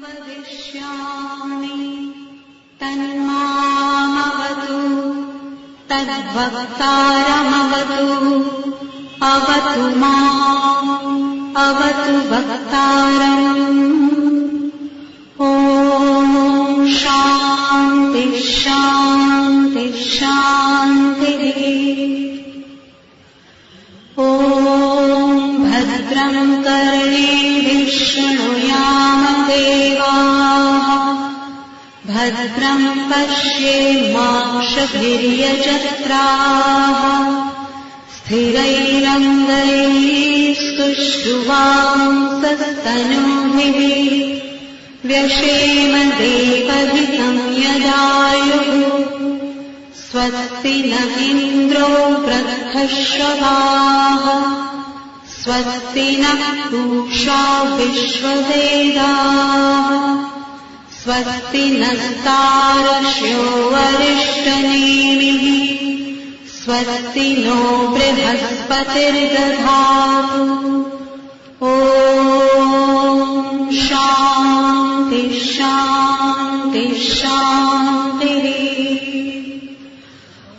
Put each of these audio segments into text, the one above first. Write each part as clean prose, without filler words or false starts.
वदिष्यामि तन्मामवतु तद्भक्तारमवतु अवतु माम् अवतु भक्तारम्। ॐ शान्ति शान्ति शान्तिः। ॐ भद्रं कर्णेभिः शृणुयाम देवाः भद्रं पश्येमाक्षभिर्यजत्राः स्थिरैरङ्गैस्तुष्टुवांसस्तनूभिः व्यशेम देवहितं यदायुः। स्वस्ति न इन्द्रो वृद्धश्रवाः स्वस्ति नः पूषा विश्ववेदाः स्वस्ति नस्तार्क्ष्यो वरिष्ठनेमिः स्वस्ति नो बृहस्पतिर्दधातु। ॐ शान्ति शान्ति शान्तिः।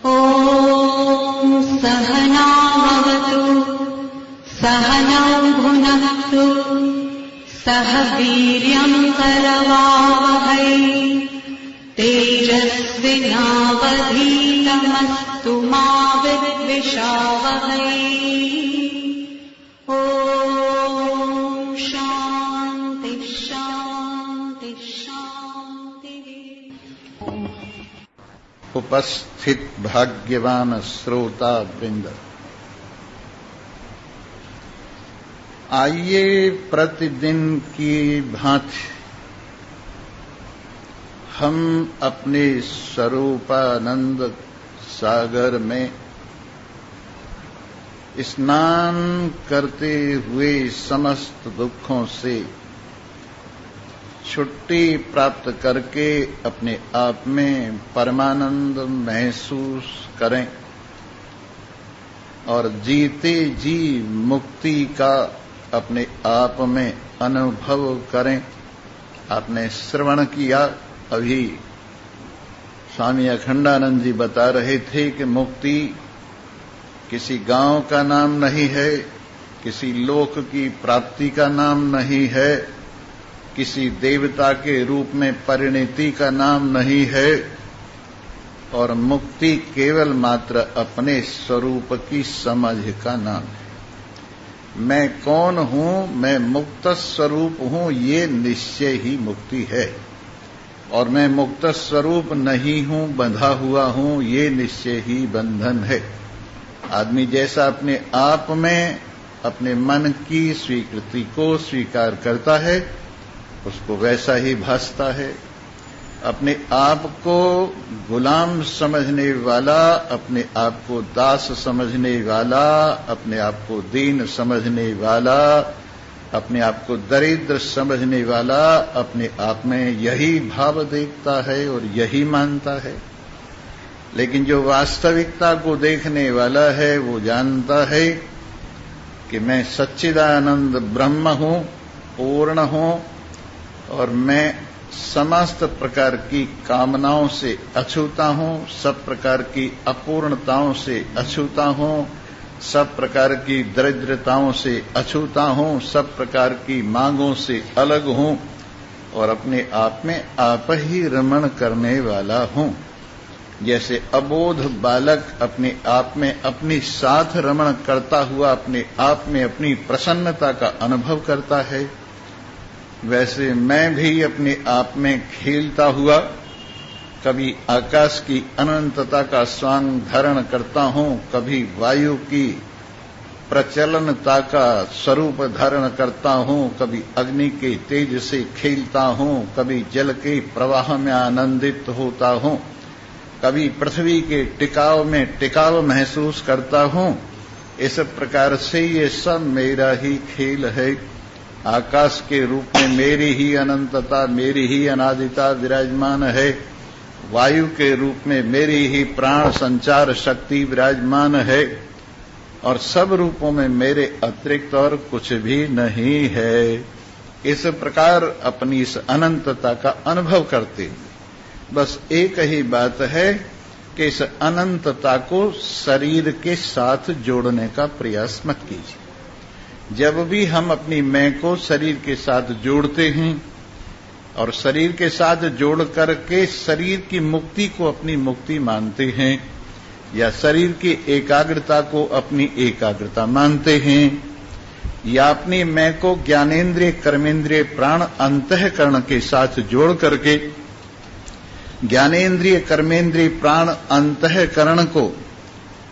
ॐ सहनावतु सहनौ भुनक्तु सह वीर्यं करवावहै तेजस्विनावधीतमस्तु मा विद्विषावहै। ॐ शान्ति शान्ति शान्तिः। उपस्थित भाग्यवान श्रोता वृंद, आइए प्रतिदिन की भांति हम अपने स्वरूपानंद सागर में स्नान करते हुए समस्त दुखों से छुट्टी प्राप्त करके अपने आप में परमानंद महसूस करें और जीते जी मुक्ति का अपने आप में अनुभव करें। आपने श्रवण किया, अभी स्वामी अखंडानंद जी बता रहे थे कि मुक्ति किसी गांव का नाम नहीं है, किसी लोक की प्राप्ति का नाम नहीं है, किसी देवता के रूप में परिणति का नाम नहीं है, और मुक्ति केवल मात्र अपने स्वरूप की समझ का नाम है। मैं कौन हूं, मैं मुक्त स्वरूप हूं, ये निश्चय ही मुक्ति है। और मैं मुक्त स्वरूप नहीं हूं, बंधा हुआ हूं, ये निश्चय ही बंधन है। आदमी जैसा अपने आप में अपने मन की स्वीकृति को स्वीकार करता है, उसको वैसा ही भासता है। अपने आप को गुलाम समझने वाला, अपने आप को दास समझने वाला, अपने आप को दीन समझने वाला, अपने आप को दरिद्र समझने वाला अपने आप में यही भाव देखता है और यही मानता है। लेकिन जो वास्तविकता को देखने वाला है वो जानता है कि मैं सच्चिदानंद ब्रह्म हूं, पूर्ण हूं, और मैं समस्त प्रकार की कामनाओं से अछूता हूं, सब प्रकार की अपूर्णताओं से अछूता हूं, सब प्रकार की दरिद्रताओं से अछूता हूं, सब प्रकार की मांगों से अलग हूं, और अपने आप में आप ही रमण करने वाला हूं। जैसे अबोध बालक अपने आप में अपनी साथ रमण करता हुआ अपने आप में अपनी प्रसन्नता का अनुभव करता है, वैसे मैं भी अपने आप में खेलता हुआ कभी आकाश की अनंतता का स्वांग धारण करता हूं, कभी वायु की प्रचलनता का स्वरूप धारण करता हूं, कभी अग्नि के तेज से खेलता हूं, कभी जल के प्रवाह में आनंदित होता हूं, कभी पृथ्वी के टिकाव में टिकाव महसूस करता हूं। इस प्रकार से ये सब मेरा ही खेल है। आकाश के रूप में मेरी ही अनंतता, मेरी ही अनादिता विराजमान है। वायु के रूप में मेरी ही प्राण संचार शक्ति विराजमान है, और सब रूपों में मेरे अतिरिक्त और कुछ भी नहीं है। इस प्रकार अपनी इस अनंतता का अनुभव करते हुए बस एक ही बात है कि इस अनंतता को शरीर के साथ जोड़ने का प्रयास मत कीजिए। जब भी हम अपनी मैं को शरीर के साथ जोड़ते हैं और शरीर के साथ जोड़ करके शरीर की मुक्ति को अपनी मुक्ति मानते हैं या शरीर की एकाग्रता को अपनी एकाग्रता मानते हैं या अपनी मैं को ज्ञानेन्द्रिय कर्मेंद्रिय प्राण अंतःकरण के साथ जोड़ करके ज्ञानेन्द्रिय कर्मेंद्रिय प्राण अंतःकरण को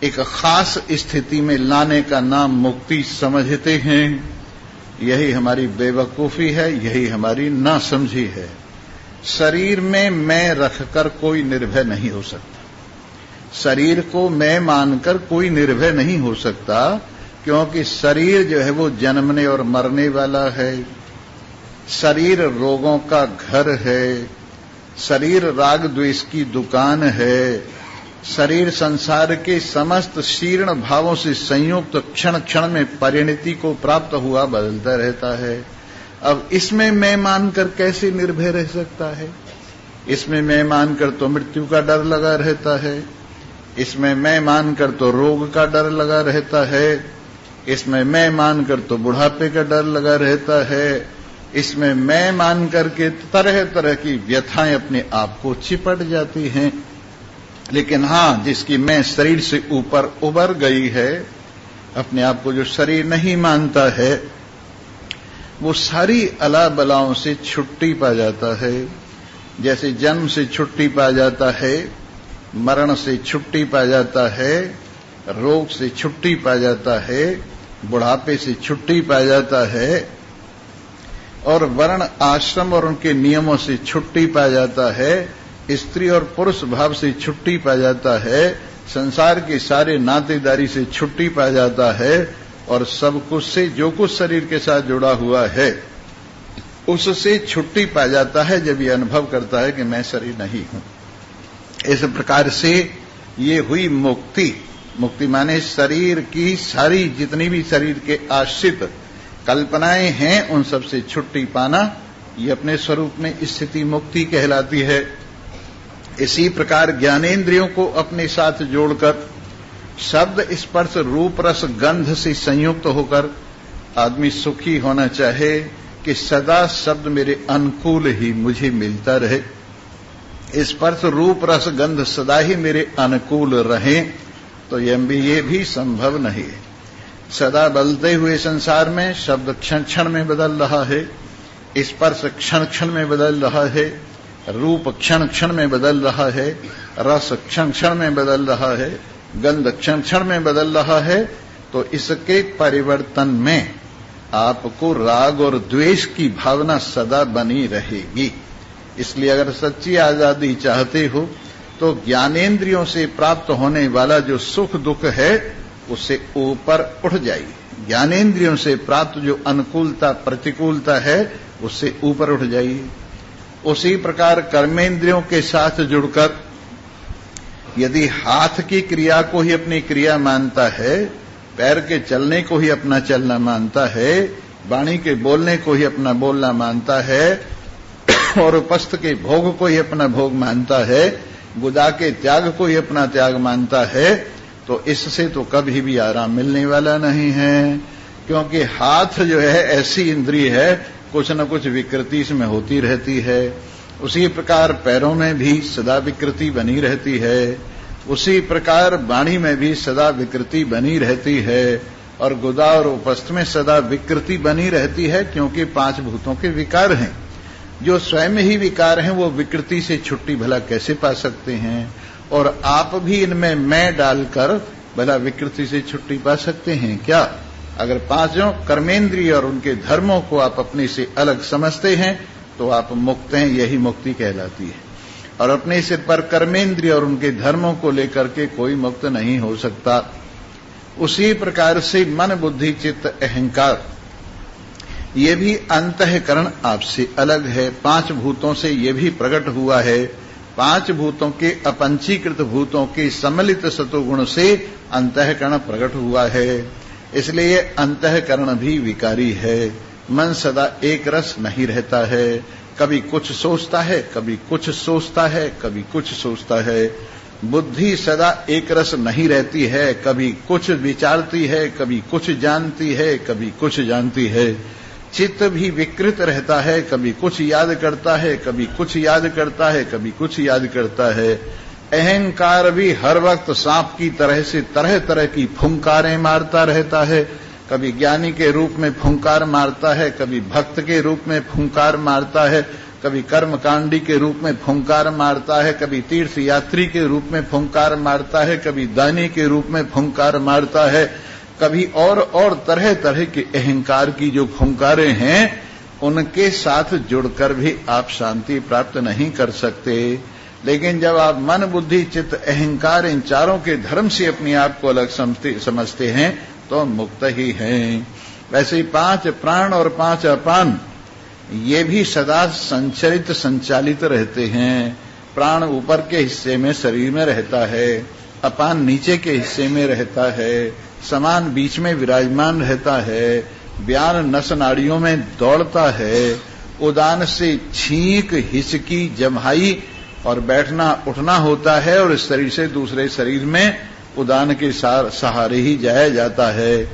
एक खास स्थिति में लाने का नाम मुक्ति समझते हैं। यही हमारी बेवकूफी है, यही हमारी नासमझी है। शरीर में मैं रखकर कोई निर्भय नहीं हो सकता। शरीर को मैं मानकर कोई निर्भय नहीं हो सकता, क्योंकि शरीर जो है वो जन्मने और मरने वाला है। शरीर रोगों का घर है। शरीर राग द्वेष की दुकान है। शरीर संसार के समस्त शीर्ण भावों से संयुक्त क्षण क्षण में परिणति को प्राप्त हुआ बदलता रहता है। अब इसमें मैं मानकर कैसे निर्भय रह सकता है? इसमें मैं मानकर तो मृत्यु का डर लगा रहता है। इसमें मैं मानकर तो रोग का डर लगा रहता है। इसमें मैं मानकर तो बुढ़ापे का डर लगा रहता है। इसमें मैं मान करके तरह तरह की व्यथाएं अपने आप को चिपट जाती हैं। लेकिन हां, जिसकी मैं शरीर से ऊपर उबर गई है, अपने आप को जो शरीर नहीं मानता है, वो सारी अला बलाओं से छुट्टी पा जाता है। जैसे जन्म से छुट्टी पा जाता है, मरण से छुट्टी पा जाता है, रोग से छुट्टी पा जाता है, बुढ़ापे से छुट्टी पा जाता है और वर्ण आश्रम और उनके नियमों से छुट्टी पा जाता है, स्त्री और पुरुष भाव से छुट्टी पा जाता है, संसार के सारे नातेदारी से छुट्टी पा जाता है और सब कुछ से, जो कुछ शरीर के साथ जुड़ा हुआ है, उससे छुट्टी पा जाता है जब ये अनुभव करता है कि मैं शरीर नहीं हूं। इस प्रकार से ये हुई मुक्ति। मुक्ति माने शरीर की सारी जितनी भी शरीर के आश्रित कल्पनाएं हैं उन सब से छुट्टी पाना, ये अपने स्वरूप में स्थिति मुक्ति कहलाती है। इसी प्रकार ज्ञानेंद्रियों को अपने साथ जोड़कर शब्द स्पर्श रूप रस गंध से संयुक्त होकर आदमी सुखी होना चाहे कि सदा शब्द मेरे अनुकूल ही मुझे मिलता रहे, स्पर्श रूप रस गंध सदा ही मेरे अनुकूल रहे, तो ये भी संभव नहीं है। सदा बदलते हुए संसार में शब्द क्षण क्षण में बदल रहा है, स्पर्श क्षण क्षण में बदल रहा है, रूप क्षण क्षण में बदल रहा है, रस क्षण क्षण में बदल रहा है, गंध क्षण क्षण में बदल रहा है। तो इसके परिवर्तन में आपको राग और द्वेष की भावना सदा बनी रहेगी। इसलिए अगर सच्ची आजादी चाहते हो तो ज्ञानेंद्रियों से प्राप्त होने वाला जो सुख दुख है उससे ऊपर उठ जाइए। ज्ञानेंद्रियों से प्राप्त जो अनुकूलता प्रतिकूलता है उससे ऊपर उठ जाइए। उसी प्रकार कर्मेंद्रियों के साथ जुड़कर यदि हाथ की क्रिया को ही अपनी क्रिया मानता है, पैर के चलने को ही अपना चलना मानता है, वाणी के बोलने को ही अपना बोलना मानता है और उपस्थ के भोग को ही अपना भोग मानता है, गुदा के त्याग को ही अपना त्याग मानता है, तो इससे तो कभी भी आराम मिलने वाला नहीं है। क्योंकि हाथ जो है ऐसी इंद्रिय है, कुछ न कुछ विकृति इसमें होती रहती है। उसी प्रकार पैरों में भी सदा विकृति बनी रहती है, उसी प्रकार वाणी में भी सदा विकृति बनी रहती है और गुदा और उपस्थ में सदा विकृति बनी रहती है, क्योंकि पांच भूतों के विकार हैं। जो स्वयं ही विकार हैं वो विकृति से छुट्टी भला कैसे पा सकते हैं? और आप भी इनमें मैं डालकर भला विकृति से छुट्टी पा सकते हैं क्या? अगर पांचों कर्मेंद्रिय और उनके धर्मों को आप अपने से अलग समझते हैं तो आप मुक्त हैं, यही मुक्ति कहलाती है। और अपने सिर पर कर्मेंद्रिय और उनके धर्मों को लेकर के कोई मुक्त नहीं हो सकता। उसी प्रकार से मन बुद्धि चित्त अहंकार ये भी अंतःकरण आपसे अलग है, पांच भूतों से ये भी प्रकट हुआ है। पांच भूतों के अपंचीकृत भूतों के सम्मिलित सतोगुण से अंतःकरण प्रकट हुआ है, इसलिए अंतःकरण भी विकारी है। मन सदा एक रस नहीं रहता है, कभी कुछ सोचता है, कभी कुछ सोचता है, कभी कुछ सोचता है। बुद्धि सदा एक रस नहीं रहती है, कभी कुछ विचारती है, कभी कुछ जानती है, कभी कुछ जानती है। चित्त भी विकृत रहता है, कभी कुछ याद करता है, कभी कुछ याद करता है, कभी कुछ याद करता है। अहंकार भी हर वक्त सांप की तरह से तरह तरह की फुंकारें मारता रहता है, कभी ज्ञानी के रूप में फुंकार मारता है, कभी भक्त के रूप में फुंकार मारता है, कभी कर्मकांडी के रूप में फुंकार मारता है, कभी तीर्थ यात्री के रूप में फुंकार मारता है, कभी दानी के रूप में फुंकार मारता है, कभी और तरह तरह के अहंकार की जो फुंकारें हैं उनके साथ जुड़कर भी आप शांति प्राप्त नहीं कर सकते। लेकिन जब आप मन बुद्धि चित्त अहंकार इन चारों के धर्म से अपने आप को अलग समझते हैं तो मुक्त ही हैं। वैसे ही 5 प्राण और 5 अपान ये भी सदा संचरित संचालित रहते हैं। प्राण ऊपर के हिस्से में शरीर में रहता है, अपान नीचे के हिस्से में रहता है, समान बीच में विराजमान रहता है, व्यान नस नाड़ियों में दौड़ता है, उदान से छींक हिचकी जम्हाई और बैठना उठना होता है और इस शरीर से दूसरे शरीर में उदान के सहारे ही जाया जाता है।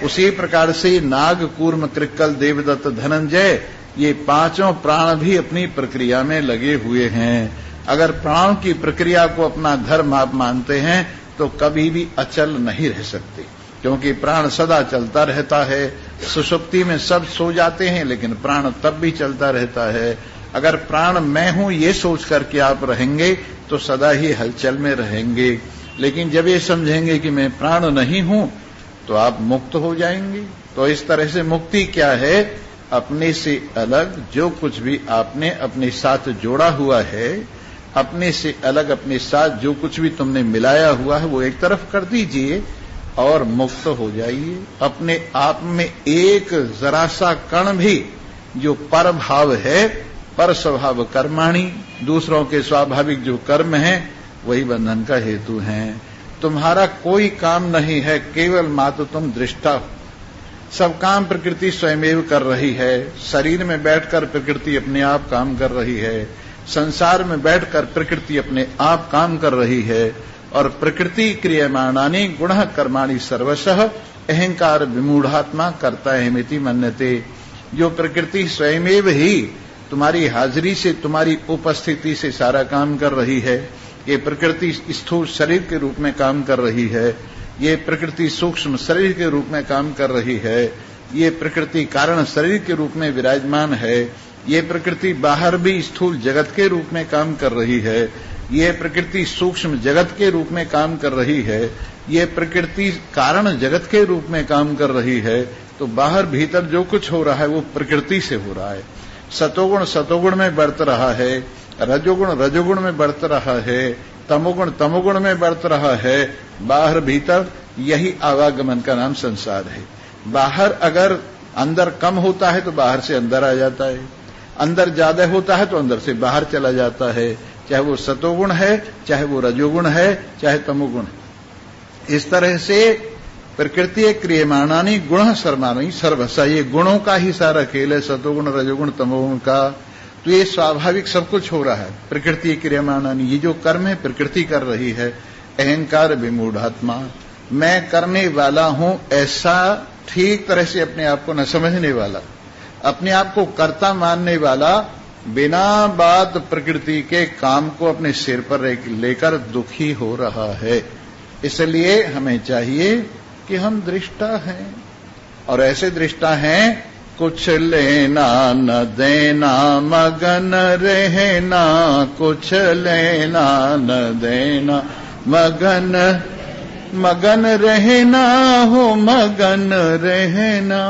उसी प्रकार से नाग कूर्म कृक्कल देवदत्त धनंजय ये 5 प्राण भी अपनी प्रक्रिया में लगे हुए हैं। अगर प्राणों की प्रक्रिया को अपना धर्म आप मानते हैं तो कभी भी अचल नहीं रह सकते, क्योंकि प्राण सदा चलता रहता है। सुषुप्ति में सब सो जाते हैं लेकिन प्राण तब भी चलता रहता है। अगर प्राण मैं हूं ये सोच करके आप रहेंगे तो सदा ही हलचल में रहेंगे, लेकिन जब ये समझेंगे कि मैं प्राण नहीं हूं तो आप मुक्त हो जाएंगे। तो इस तरह से मुक्ति क्या है? अपने से अलग जो कुछ भी आपने अपने साथ जोड़ा हुआ है, अपने से अलग अपने साथ जो कुछ भी तुमने मिलाया हुआ है वो एक तरफ कर दीजिए और मुक्त हो जाइए। अपने आप में एक जरा सा कण भी जो पर भाव है, पर स्वभाव कर्माणी, दूसरों के स्वाभाविक जो कर्म हैं वही बंधन का हेतु हैं। तुम्हारा कोई काम नहीं है, केवल मात्र तुम दृष्टा हो। सब काम प्रकृति स्वयमेव कर रही है। शरीर में बैठकर प्रकृति अपने आप काम कर रही है, संसार में बैठकर प्रकृति अपने आप काम कर रही है। और प्रकृति क्रियमाणानि गुणः कर्माणि सर्वशः अहंकार विमूढ़ात्मा कर्ता अहमिति मन्यते। जो प्रकृति स्वयमेव ही तुम्हारी हाजिरी से, तुम्हारी उपस्थिति से सारा काम कर रही है। ये प्रकृति स्थूल शरीर के रूप में काम कर रही है, ये प्रकृति सूक्ष्म शरीर के रूप में काम कर रही है, ये प्रकृति कारण शरीर के रूप में विराजमान है, ये प्रकृति बाहर भी स्थूल जगत के रूप में काम कर रही है, ये प्रकृति सूक्ष्म जगत के रूप में काम कर रही है, ये प्रकृति कारण जगत के रूप में काम कर रही है। तो बाहर भीतर जो कुछ हो रहा है वो प्रकृति से हो रहा है। सतोगुण सतोगुण में बढ़त रहा है, रजोगुण रजोगुण में बढ़त रहा है, तमोगुण तमोगुण में बढ़त रहा है। बाहर भीतर यही आवागमन का नाम संसार है। बाहर अगर अंदर कम होता है तो बाहर से अंदर आ जाता है, अंदर ज्यादा होता है तो अंदर से बाहर चला जाता है, चाहे वो सतोगुण है, चाहे वो रजोगुण है, चाहे तमोगुण है। इस तरह से प्रकृति क्रियमाणानि गुण सर्वाणि सर्वसा, ये गुणों का ही सारा खेल है, सतोगुण रजोगुण तमोगुण का। तो ये स्वाभाविक सब कुछ हो रहा है। प्रकृति क्रियमाणानि, ये जो कर्म है प्रकृति कर रही है। अहंकार विमूढ़ात्मा, मैं करने वाला हूं ऐसा ठीक तरह से अपने आप को न समझने वाला, अपने आप को कर्ता मानने वाला, बिना बात प्रकृति के काम को अपने सिर पर लेकर दुखी हो रहा है। इसलिए हमें चाहिए कि हम दृष्टा हैं, और ऐसे दृष्टा हैं कुछ लेना न देना, मगन रहना, कुछ लेना न देना, मगन मगन रहना हो, मगन रहना,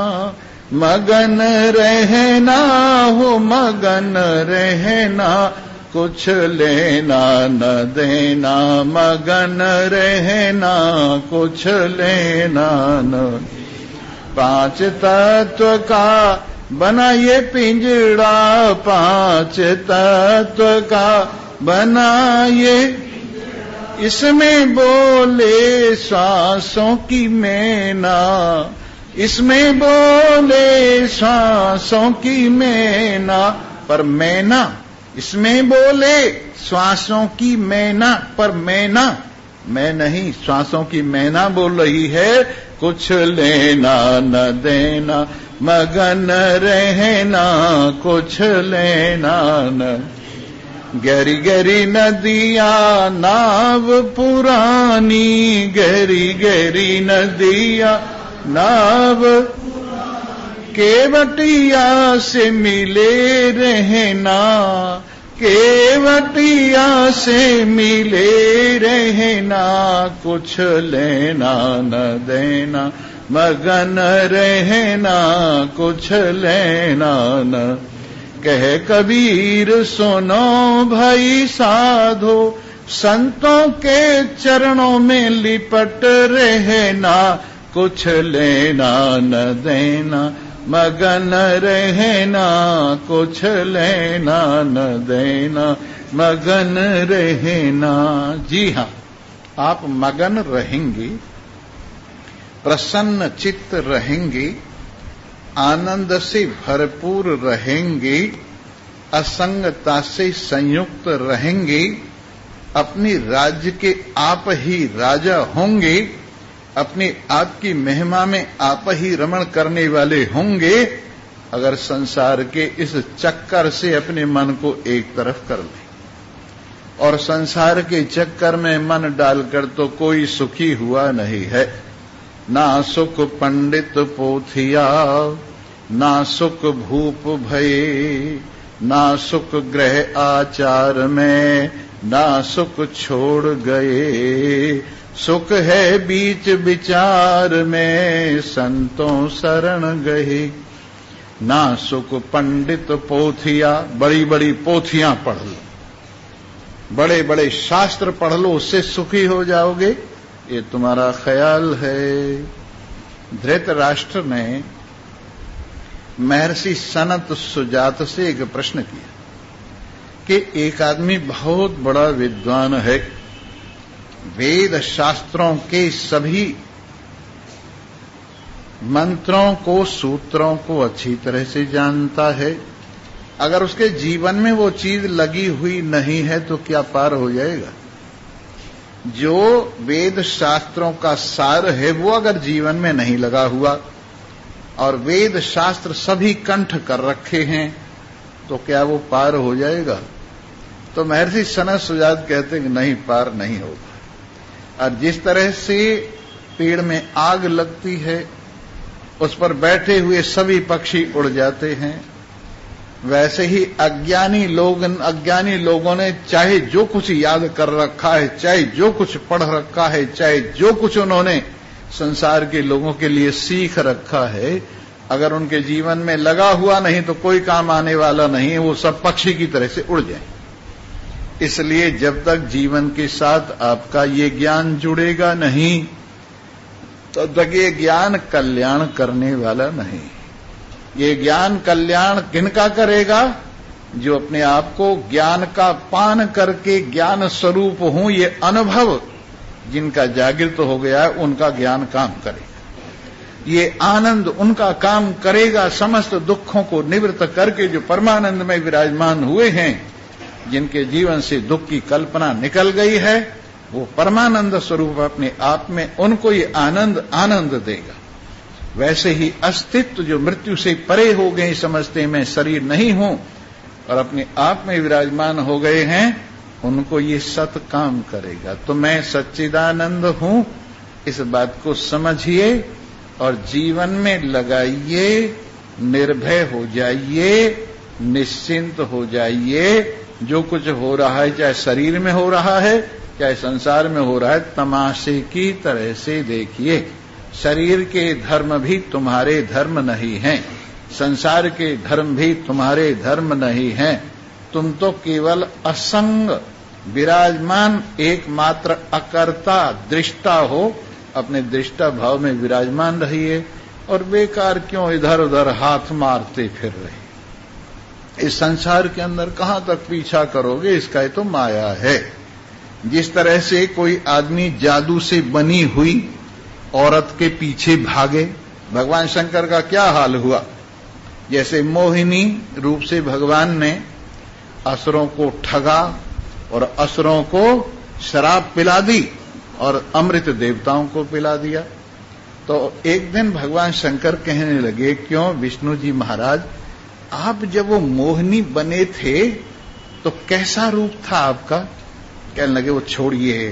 मगन रहना हो, मगन रहना, कुछ लेना न देना, मगन रहना, कुछ लेना न। 5 तत्व का बना ये पिंजड़ा, 5 तत्व का बना ये, इसमें बोले सांसों की मैना, इसमें बोले श्वासों की मैना पर मैना, इसमें बोले श्वासों की मैना पर मैना, मैं नहीं, श्वासों की मैना बोल रही है। कुछ लेना न देना, मगन रहना, कुछ लेना न। गहरी गहरी नदियाँ नाव पुरानी, गहरी गहरी नदियाँ नाव, केवटिया से मिले रहना, केवटिया से मिले रहना, कुछ लेना न देना, मगन रहना, कुछ लेना न। कह कबीर सुनो भाई साधो, संतों के चरणों में लिपट रहना, कुछ लेना न देना, मगन रहना, कुछ लेना न देना, मगन रहना। जी हाँ, आप मगन रहेंगी, प्रसन्न चित्त रहेंगी, आनंद से भरपूर रहेंगी, असंगता से संयुक्त रहेंगी, अपनी राज्य के आप ही राजा होंगे, अपने आप की महिमा में आप ही रमण करने वाले होंगे, अगर संसार के इस चक्कर से अपने मन को एक तरफ कर लें। और संसार के चक्कर में मन डालकर तो कोई सुखी हुआ नहीं है। ना सुख पंडित पोथिया, ना सुख भूप भये, ना सुख ग्रह आचार में, ना सुख छोड़ गए, सुख है बीच विचार में, संतों शरण गए। ना सुख पंडित पोथिया, बड़ी बड़ी पोथियां पढ़ लो, बड़े बड़े शास्त्र पढ़ लो, उससे सुखी हो जाओगे, ये तुम्हारा ख्याल है। धृतराष्ट्र ने महर्षि सनत सुजात से एक प्रश्न किया कि एक आदमी बहुत बड़ा विद्वान है, वेद शास्त्रों के सभी मंत्रों को, सूत्रों को अच्छी तरह से जानता है, अगर उसके जीवन में वो चीज लगी हुई नहीं है तो क्या पार हो जाएगा? जो वेद शास्त्रों का सार है वो अगर जीवन में नहीं लगा हुआ और वेद शास्त्र सभी कंठ कर रखे हैं तो क्या वो पार हो जाएगा? तो महर्षि सनत सुजात कहते हैं कि नहीं, पार नहीं होगा। और जिस तरह से पेड़ में आग लगती है, उस पर बैठे हुए सभी पक्षी उड़ जाते हैं, वैसे ही अज्ञानी लोगों ने चाहे जो कुछ याद कर रखा है, चाहे जो कुछ पढ़ रखा है, चाहे जो कुछ उन्होंने संसार के लोगों के लिए सीख रखा है, अगर उनके जीवन में लगा हुआ नहीं तो कोई काम आने वाला नहीं है, वो सब पक्षी की तरह से उड़ जाए। इसलिए जब तक जीवन के साथ आपका ये ज्ञान जुड़ेगा नहीं, तब तक ये ज्ञान कल्याण करने वाला नहीं। ये ज्ञान कल्याण किनका करेगा? जो अपने आप को ज्ञान का पान करके ज्ञान स्वरूप हूं, ये अनुभव जिनका जागृत हो गया है, उनका ज्ञान काम करेगा। ये आनंद उनका काम करेगा, समस्त दुखों को निवृत्त करके जो परमानंद में विराजमान हुए हैं, जिनके जीवन से दुख की कल्पना निकल गई है, वो परमानंद स्वरूप अपने आप में उनको ये आनंद देगा। वैसे ही अस्तित्व जो मृत्यु से परे हो गए, समझते मैं शरीर नहीं हूं और अपने आप में विराजमान हो गए हैं, उनको ये सत काम करेगा। तो मैं सच्चिदानंद हूं, इस बात को समझिए और जीवन में लगाइए, निर्भय हो जाइए, निश्चिंत हो जाइए। जो कुछ हो रहा है, चाहे शरीर में हो रहा है, चाहे संसार में हो रहा है, तमाशे की तरह से देखिए। शरीर के धर्म भी तुम्हारे धर्म नहीं हैं, संसार के धर्म भी तुम्हारे धर्म नहीं हैं। तुम तो केवल असंग विराजमान एकमात्र अकर्ता दृष्टा हो। अपने दृष्टा भाव में विराजमान रहिए और बेकार क्यों इधर उधर हाथ मारते फिर रहे। इस संसार के अंदर कहां तक पीछा करोगे? इसका तो माया है। जिस तरह से कोई आदमी जादू से बनी हुई औरत के पीछे भागे भगवान शंकर का क्या हाल हुआ। जैसे मोहिनी रूप से भगवान ने असुरों को ठगा और असुरों को शराब पिला दी और अमृत देवताओं को पिला दिया। तो एक दिन भगवान शंकर कहने लगे, क्यों विष्णु जी महाराज, आप जब वो मोहिनी बने थे तो कैसा रूप था आपका? कहने लगे, वो छोड़िए,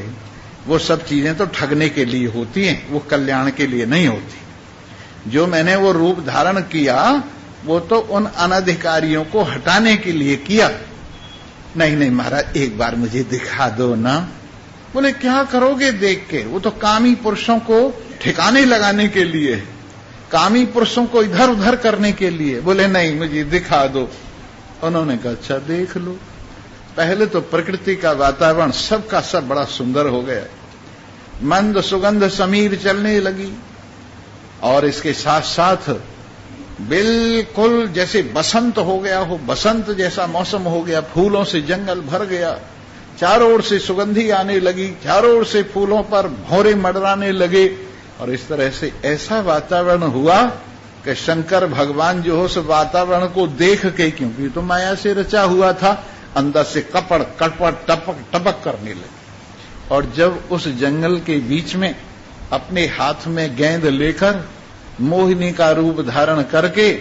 वो सब चीजें तो ठगने के लिए होती हैं, वो कल्याण के लिए नहीं होती। जो मैंने वो रूप धारण किया वो तो उन अनधिकारियों को हटाने के लिए किया। नहीं नहीं महाराज, एक बार मुझे दिखा दो ना। बोले, क्या करोगे देख के? वो तो कामी पुरुषों को ठिकाने लगाने के लिए, कामी पुरुषों को इधर उधर करने के लिए। बोले, नहीं मुझे दिखा दो। उन्होंने कहा, अच्छा देख लो। पहले तो प्रकृति का वातावरण सबका सब बड़ा सुंदर हो गया, मंद सुगंध समीर चलने लगी, और इसके साथ साथ बिल्कुल जैसे बसंत हो गया हो, बसंत जैसा मौसम हो गया, फूलों से जंगल भर गया, चारों ओर से सुगंधी आने लगी, चारों ओर से फूलों पर भौरे मंडराने लगे, और इस तरह से ऐसा वातावरण हुआ कि शंकर भगवान जो हो उस वातावरण को देख के, क्योंकि तो माया से रचा हुआ था, अंदर से कपड़ कटपड़ टपक टपक करने लगे। और जब उस जंगल के बीच में अपने हाथ में गेंद लेकर मोहिनी का रूप धारण करके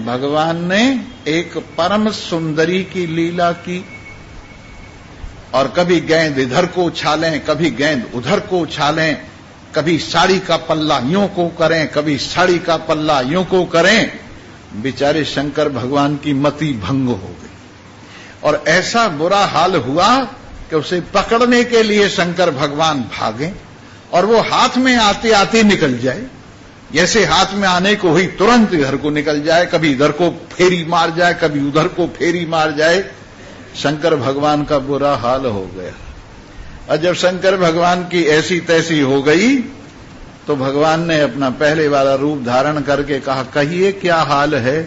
भगवान ने एक परम सुंदरी की लीला की। और कभी गेंद इधर को उछालें, कभी गेंद उधर को उछालें, कभी साड़ी का पल्ला यूं को करें, कभी साड़ी का पल्ला यूं को करें। बेचारे शंकर भगवान की मति भंग हो गई, और ऐसा बुरा हाल हुआ कि उसे पकड़ने के लिए शंकर भगवान भागे, और वो हाथ में आते आते निकल जाए। जैसे हाथ में आने को हुई तुरंत इधर को निकल जाए, कभी इधर को फेरी मार जाए, कभी उधर को फेरी मार जाए। शंकर भगवान का बुरा हाल हो गया। और जब शंकर भगवान की ऐसी तैसी हो गई तो भगवान ने अपना पहले वाला रूप धारण करके कहा, कहिए क्या हाल है?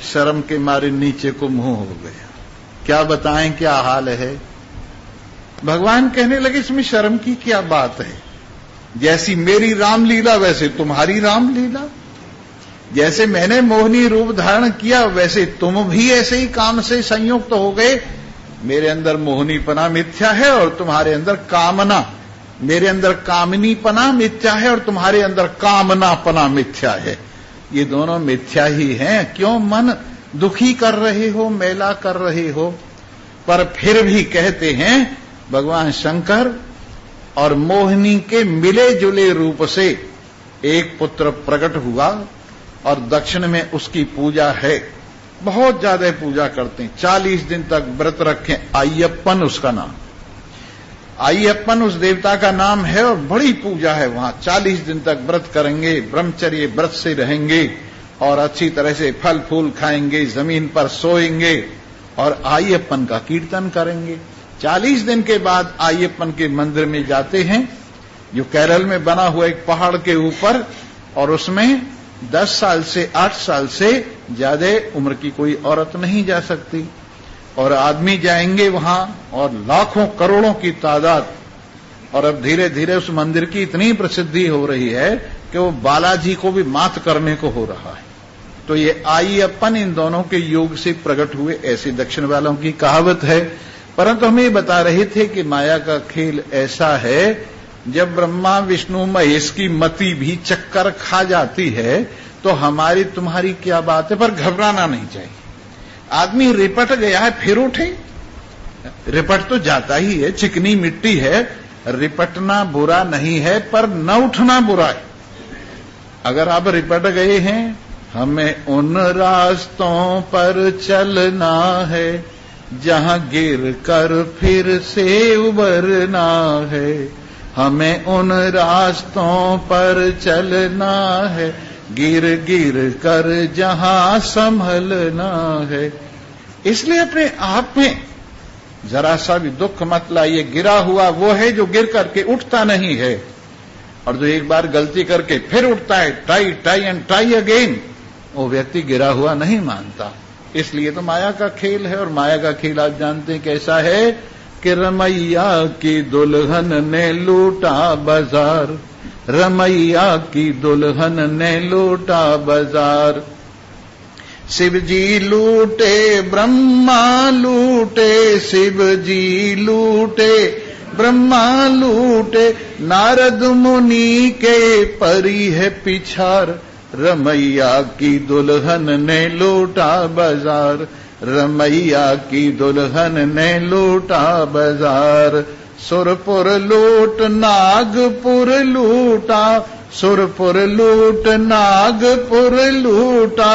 शर्म के मारे नीचे को मुंह हो गया। क्या बताएं क्या हाल है? भगवान कहने लगे, इसमें शर्म की क्या बात है? जैसी मेरी रामलीला वैसे तुम्हारी रामलीला, जैसे मैंने मोहिनी रूप धारण किया वैसे तुम भी ऐसे ही काम से संयुक्त हो गए। मेरे अंदर मोहिनीपना मिथ्या है और तुम्हारे अंदर कामना, मेरे अंदर कामिनीपना मिथ्या है और तुम्हारे अंदर कामनापना मिथ्या है। ये दोनों मिथ्या ही हैं। क्यों मन दुखी कर रहे हो, मेला कर रहे हो? पर फिर भी कहते हैं भगवान शंकर और मोहिनी के मिले जुले रूप से एक पुत्र प्रकट हुआ, और दक्षिण में उसकी पूजा है। बहुत ज्यादा पूजा करते हैं, 40 दिन तक व्रत रखें। अय्यप्पन उसका नाम, अय्यप्पन उस देवता का नाम है, और बड़ी पूजा है वहां। 40 दिन तक व्रत करेंगे, ब्रह्मचर्य व्रत से रहेंगे, और अच्छी तरह से फल फूल खाएंगे, जमीन पर सोएंगे, और अय्यप्पन का कीर्तन करेंगे। 40 दिन के बाद अय्यप्पन के मंदिर में जाते हैं, जो केरल में बना हुआ एक पहाड़ के ऊपर, और उसमें 10 साल से 8 साल से ज्यादा उम्र की कोई औरत नहीं जा सकती, और आदमी जाएंगे वहां, और लाखों करोड़ों की तादाद। और अब धीरे धीरे उस मंदिर की इतनी प्रसिद्धि हो रही है कि वो बालाजी को भी मात करने को हो रहा है। तो ये अय्यप्पन इन दोनों के योग से प्रकट हुए, ऐसी दक्षिण वालों की कहावत है। परंतु हम ये बता रहे थे कि माया का खेल ऐसा है, जब ब्रह्मा विष्णु महेश की मति भी चक्कर खा जाती है तो हमारी तुम्हारी क्या बात है। पर घबराना नहीं चाहिए। आदमी रिपट गया है फिर उठे, रिपट तो जाता ही है, चिकनी मिट्टी है, रिपटना बुरा नहीं है, पर न उठना बुरा है। अगर आप रिपट गए हैं, हमें उन रास्तों पर चलना है जहां गिर कर फिर से उबरना है, हमें उन रास्तों पर चलना है, गिर गिर कर जहां संभलना है। इसलिए अपने आप में जरा सा भी दुख मत लाइए। गिरा हुआ वो है जो गिर करके उठता नहीं है, और जो एक बार गलती करके फिर उठता है, try try and try again, वो व्यक्ति गिरा हुआ नहीं मानता। इसलिए तो माया का खेल है। और माया का खेल आप जानते हैं कैसा है कि रमैया की दुल्हन ने लूटा बाजार, रमैया की दुल्हन ने लूटा बाजार। शिव जी लूटे ब्रह्मा लूटे, शिव जी लूटे ब्रह्मा लूटे, नारद मुनि के परी है पिछार, रमैया की दुल्हन ने लूटा बाजार। रमैया की दुल्हन ने लूटा बाजार। सुरपुर लूट नागपुर लूटा, सुरपुर लूट नागपुर लूटा,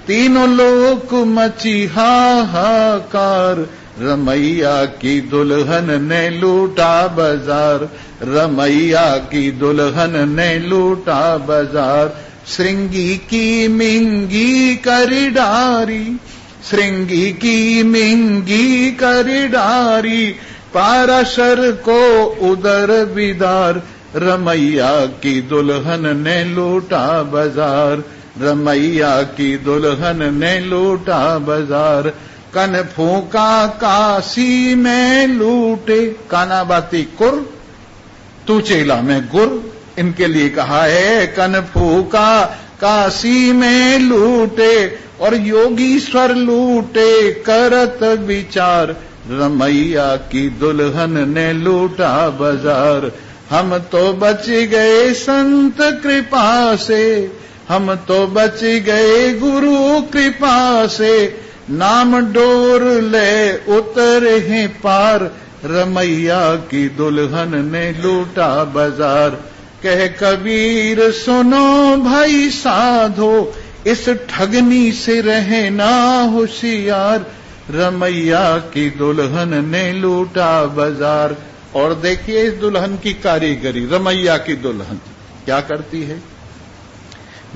तीनों लोक मची हाहाकार, रमैया की दुल्हन ने लूटा बाजार। रमैया की दुल्हन ने लूटा बाजार। श्रृंगी की मिंगी करी डारी, श्रृंगी की मिंगी करी डारी, पाराशर को उदर विदार, रमैया की दुल्हन ने लूटा बाजार। रमैया की दुल्हन ने लूटा बाजार। कन फूका काशी में लूटे, काना बाती कुर तू चेला में गुर, इनके लिए कहा है। कन फूका काशी में लूटे और योगीश्वर लूटे करत विचार, रमैया की दुल्हन ने लूटा बाजार। हम तो बच गए संत कृपा से, हम तो बच गए गुरु कृपा से, नाम डोर ले उतरे हैं पार, रमैया की दुल्हन ने लूटा बाजार। कह कबीर सुनो भाई साधो, इस ठगनी से रहना होशियार, रमैया की दुल्हन ने लूटा बाजार। और देखिए इस दुल्हन की कारीगरी, रमैया की दुल्हन क्या करती है।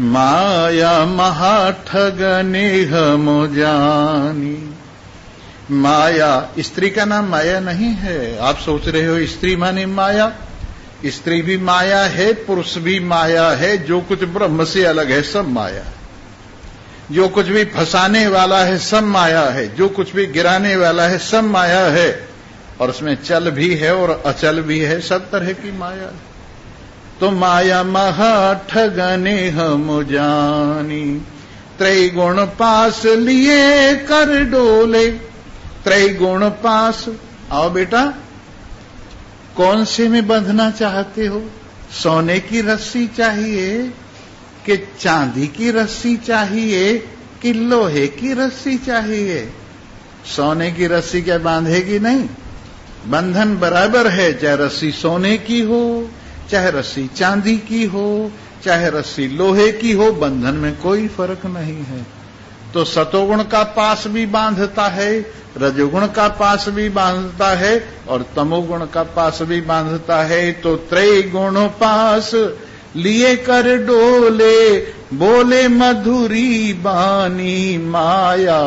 माया महाठगने हम जानी, माया स्त्री का नाम माया नहीं है। आप सोच रहे हो स्त्री माने माया, स्त्री भी माया है, पुरुष भी माया है, जो कुछ ब्रह्म से अलग है सब माया है, जो कुछ भी फंसाने वाला है सब माया है, जो कुछ भी गिराने वाला है सब माया है, और उसमें चल भी है और अचल भी है, सब तरह की माया है। तो माया महा ठगने हम जानी, त्रैगुण पास लिए कर डोले, त्रैगुण पास। आओ बेटा, कौन से में बंधना चाहते हो? सोने की रस्सी चाहिए कि चांदी की रस्सी चाहिए कि लोहे की रस्सी चाहिए? सोने की रस्सी क्या बांधेगी? नहीं, बंधन बराबर है, चाहे रस्सी सोने की हो, चाहे रस्सी चांदी की हो, चाहे रस्सी लोहे की हो, बंधन में कोई फर्क नहीं है। तो सतोगुण का पास भी बांधता है, रजोगुण का पास भी बांधता है और तमोगुण का पास भी बांधता है। तो त्रैगुण पास लिए कर डोले, बोले मधुरी बानी, माया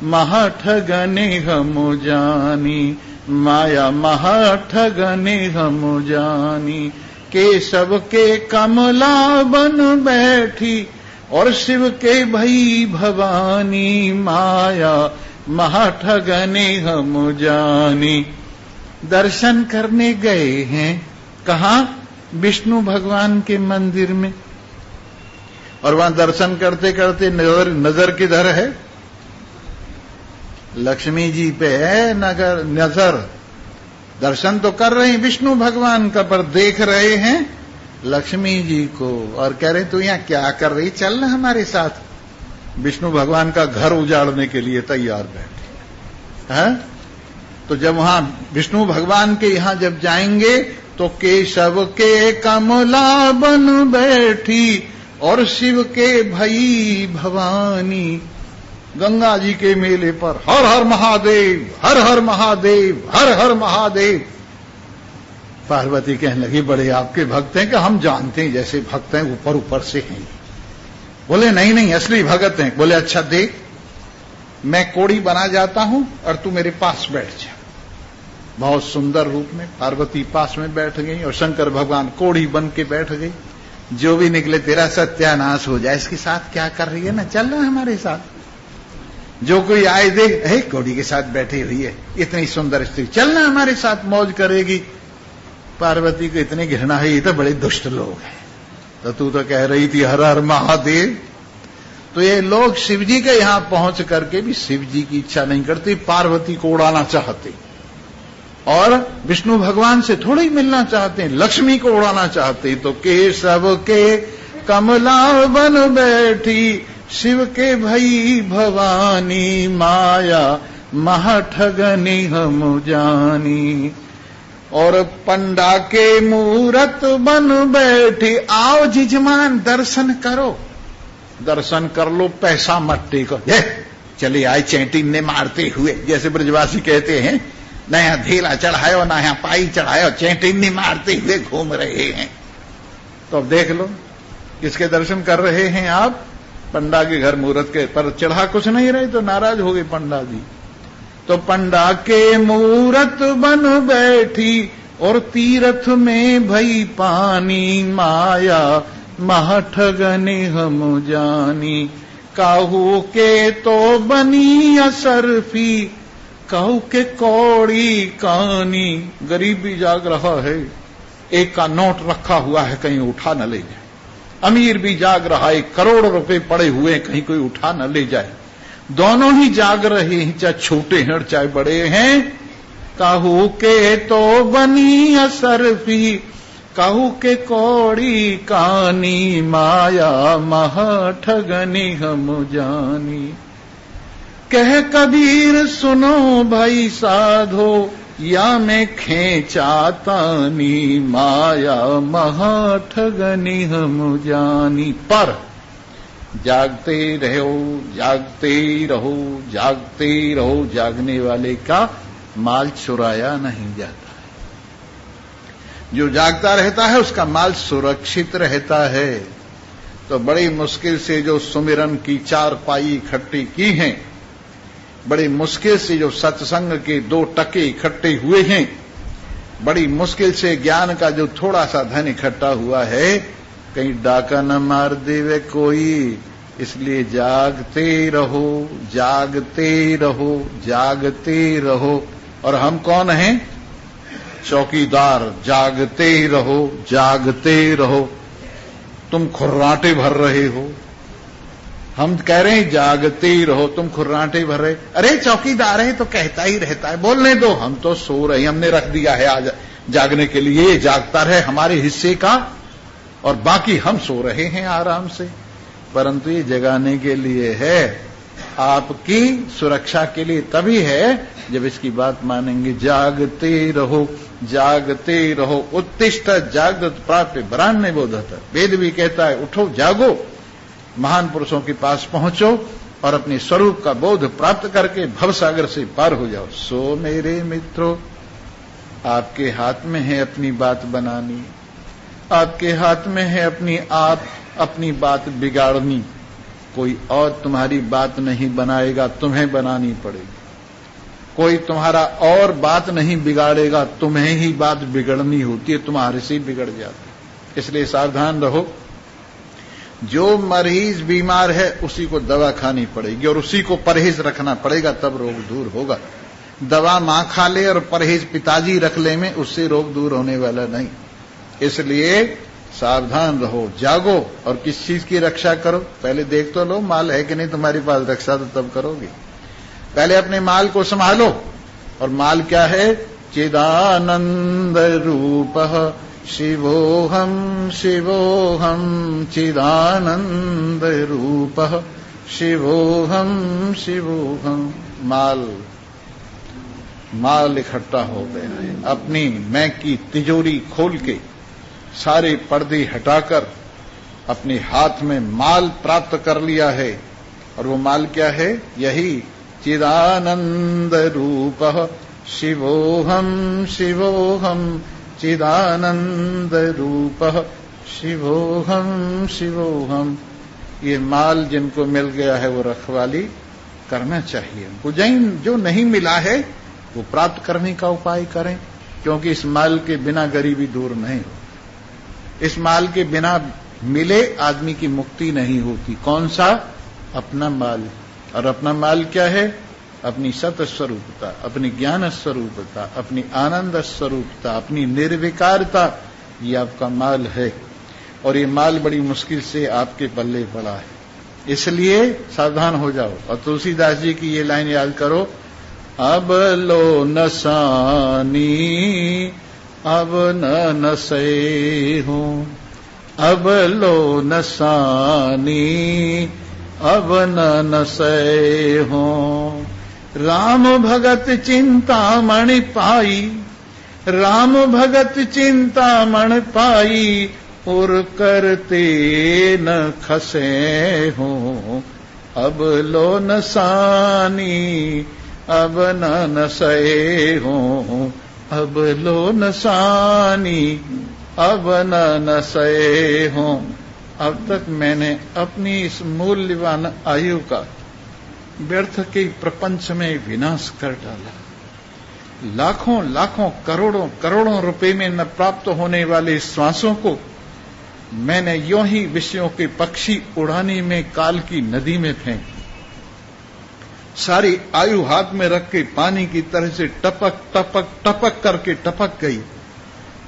महाठगने हम जानी, माया महाठगने हम जानी। केशव के कमला बन बैठी और शिव के भई भवानी, माया महाठगने हम जानी। दर्शन करने गए हैं कहाँ? विष्णु भगवान के मंदिर में, और वहां दर्शन करते करते नजर किधर है? लक्ष्मी जी पे है नजर। दर्शन तो कर रहे हैं विष्णु भगवान का, पर देख रहे हैं लक्ष्मी जी को, और कह रहे तू यहां क्या कर रही, चल ना हमारे साथ। विष्णु भगवान का घर उजाड़ने के लिए तैयार बैठे हैं। तो जब वहां विष्णु भगवान के यहां जब जाएंगे तो केशव के कमला बन बैठी और शिव के भई भवानी। गंगा जी के मेले पर हर हर महादेव, हर हर महादेव, हर हर महादेव। पार्वती कहने लगी बड़े आपके भक्त हैं कि हम जानते हैं जैसे भक्त हैं ऊपर ऊपर से हैं। बोले नहीं नहीं असली भगत हैं। बोले अच्छा देख, मैं कोड़ी बना जाता हूं और तू मेरे पास बैठ जा। बहुत सुंदर रूप में पार्वती पास में बैठ गई और शंकर भगवान कोड़ी बन के बैठ गई। जो भी निकले तेरा सत्यानाश हो जाए, इसके साथ क्या कर रही है ना, चल रहा हमारे साथ। जो कोई आए देख, हे कोड़ी के साथ बैठी हुई है इतनी सुंदर स्त्री, चलना हमारे साथ मौज करेगी। पार्वती को इतनी घृणा है, ये तो बड़े दुष्ट लोग हैं। तो तू तो कह रही थी हर हर महादेव। तो ये लोग शिव जी के यहां पहुंच करके भी शिव जी की इच्छा नहीं करते, पार्वती को उड़ाना चाहते, और विष्णु भगवान से थोड़ा ही मिलना चाहते हैं, लक्ष्मी को उड़ाना चाहते। तो केशव के कमला बन बैठी, शिव के भई भवानी, माया महाठगनी हम जानी। और पंडा के मूरत बन बैठी, आओ जिजमान दर्शन करो, दर्शन कर लो, पैसा मत टेको। चले आए चैंटिन्ने मारते हुए, जैसे ब्रजवासी कहते हैं, नया धेला चढ़ायो नया पाई चढ़ायो, चैंटिन्ने मारते हुए घूम रहे हैं। तो अब देख लो किसके दर्शन कर रहे हैं आप? पंडा के घर मूरत के पर चढ़ा कुछ नहीं रहे, तो नाराज हो गए पंडा जी। तो पंडा के मूरत बन बैठी, और तीर्थ में भई पानी, माया महठगने हम जानी। काहू के तो बनी असरफी, काहू के कौड़ी कानी। गरीब भी जाग रहा है, एक का नोट रखा हुआ है, कहीं उठा न ले जाए। अमीर भी जाग रहा है, करोड़ रुपए पड़े हुए हैं, कहीं कोई उठा न ले जाए। दोनों ही जाग रहे हैं, चाहे छोटे हैं चाहे बड़े हैं। काहू के तो बनी असरफी, काहू के कौड़ी कानी, माया महाठगनी हम जानी। कह कबीर सुनो भाई साधो, या मैं खेचातानी, माया महाठगनी हम जानी। पर जागते रहो, जागते रहो, जागते रहो, जागने वाले का माल चुराया नहीं जाता है। जो जागता रहता है उसका माल सुरक्षित रहता है। तो बड़ी मुश्किल से जो सुमिरन की 4 पाई इकट्ठी की हैं, बड़ी मुश्किल से जो सत्संग के 2 टके इकट्ठे हुए हैं, बड़ी मुश्किल से ज्ञान का जो थोड़ा सा धन इकट्ठा हुआ है, कहीं डाका न मार देवे कोई। इसलिए जागते रहो, जागते रहो, जागते रहो। और हम कौन हैं? चौकीदार। जागते रहो, जागते रहो। तुम खुर्राटे भर रहे हो, हम कह रहे हैं जागते रहो, तुम खुर्राटे भर रहे। अरे चौकीदार है तो कहता ही रहता है, बोलने दो, हम तो सो रहे हैं, हमने रख दिया है आज जागने के लिए, जागता रहे हमारे हिस्से का, और बाकी हम सो रहे हैं आराम से। परंतु ये जगाने के लिए है, आपकी सुरक्षा के लिए तभी है जब इसकी बात मानेंगे। जागते रहो, जागते रहो। उत्तिष्ठ जागृत प्राप्य ब्राह्मणे बोधत। वेद भी कहता है उठो, जागो, महान पुरुषों के पास पहुंचो और अपने स्वरूप का बोध प्राप्त करके भवसागर से पार हो जाओ। सो मेरे मित्रों, आपके हाथ में है अपनी बात बनानी, आपके हाथ में है अपनी बात बिगाड़नी। कोई और तुम्हारी बात नहीं बनाएगा, तुम्हें बनानी पड़ेगी। कोई तुम्हारा और बात नहीं बिगाड़ेगा, तुम्हें ही बात बिगड़नी होती है, तुम्हारे से ही बिगड़ जाती। इसलिए सावधान रहो। जो मरीज बीमार है उसी को दवा खानी पड़ेगी और उसी को परहेज रखना पड़ेगा, तब रोग दूर होगा। दवा मां खा ले और परहेज पिताजी रख ले में उससे रोग दूर होने वाला नहीं। इसलिए सावधान रहो, जागो और किस चीज की रक्षा करो। पहले देख तो लो माल है कि नहीं तुम्हारे पास, रक्षा तो तब करोगे। पहले अपने माल को संभालो। और माल क्या है? चिदानंद रूपः शिवोहम शिवोहम, चिदानंद रूपः शिवोहम शिवोहम। माल इकट्ठा हो गया है। अपनी मैं की तिजोरी खोल के सारे पर्दे हटाकर अपने हाथ में माल प्राप्त कर लिया है। और वो माल क्या है? यही चिदानंद रूपः शिवोहम शिवोहम, चिदानंद रूपः शिवोहम शिवोहम। ये माल जिनको मिल गया है वो रखवाली करना चाहिए। उनको जो नहीं मिला है वो प्राप्त करने का उपाय करें, क्योंकि इस माल के बिना गरीबी दूर नहीं हो। इस माल के बिना मिले आदमी की मुक्ति नहीं होती। कौन सा? अपना माल। और अपना माल क्या है? अपनी सत स्वरूपता, अपनी ज्ञान स्वरूपता, अपनी आनंद स्वरूपता, अपनी निर्विकारता, ये आपका माल है। और ये माल बड़ी मुश्किल से आपके पल्ले पड़ा है, इसलिए सावधान हो जाओ। और तुलसीदास जी की ये लाइन याद करो, अब लो नसानी अब न नसे हूं, अब लो नसानी अब न नसे हूं। राम भगत चिंतामणि पाई, राम भगत चिंतामणि पाई, और करते न खसे हूं, अब लो नसानी अब न नसे हूं, अब लो नसानी अब न नसे हूं। अब तक मैंने अपनी इस मूल्यवान आयु का व्यर्थ के प्रपंच में विनाश कर डाला। लाखों लाखों करोड़ों करोड़ों रुपए में न प्राप्त होने वाले श्वासों को मैंने यों ही विषयों के पक्षी उड़ाने में काल की नदी में फेंक, सारी आयु हाथ में रख के पानी की तरह से टपक टपक टपक करके टपक गई।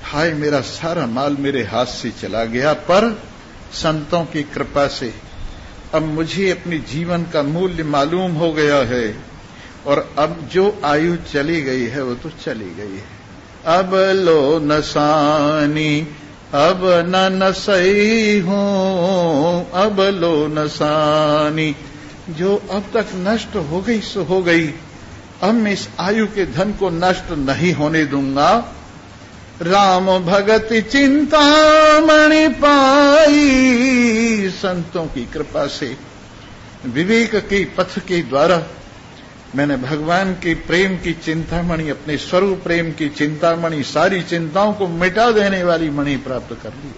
हाय, मेरा सारा माल मेरे हाथ से चला गया। पर संतों की कृपा से अब मुझे अपने जीवन का मूल्य मालूम हो गया है, और अब जो आयु चली गई है वो तो चली गई है। अब लो नसानी अब न नसई हूं, अब लो नसानी, जो अब तक नष्ट हो गई सो हो गई। अब मैं इस आयु के धन को नष्ट नहीं होने दूंगा। राम भगत चिंतामणि पाई, संतों की कृपा से विवेक के पथ के द्वारा मैंने भगवान के प्रेम की चिंतामणि, अपने स्वरूप प्रेम की चिंतामणि, सारी चिंताओं को मिटा देने वाली मणि प्राप्त कर ली।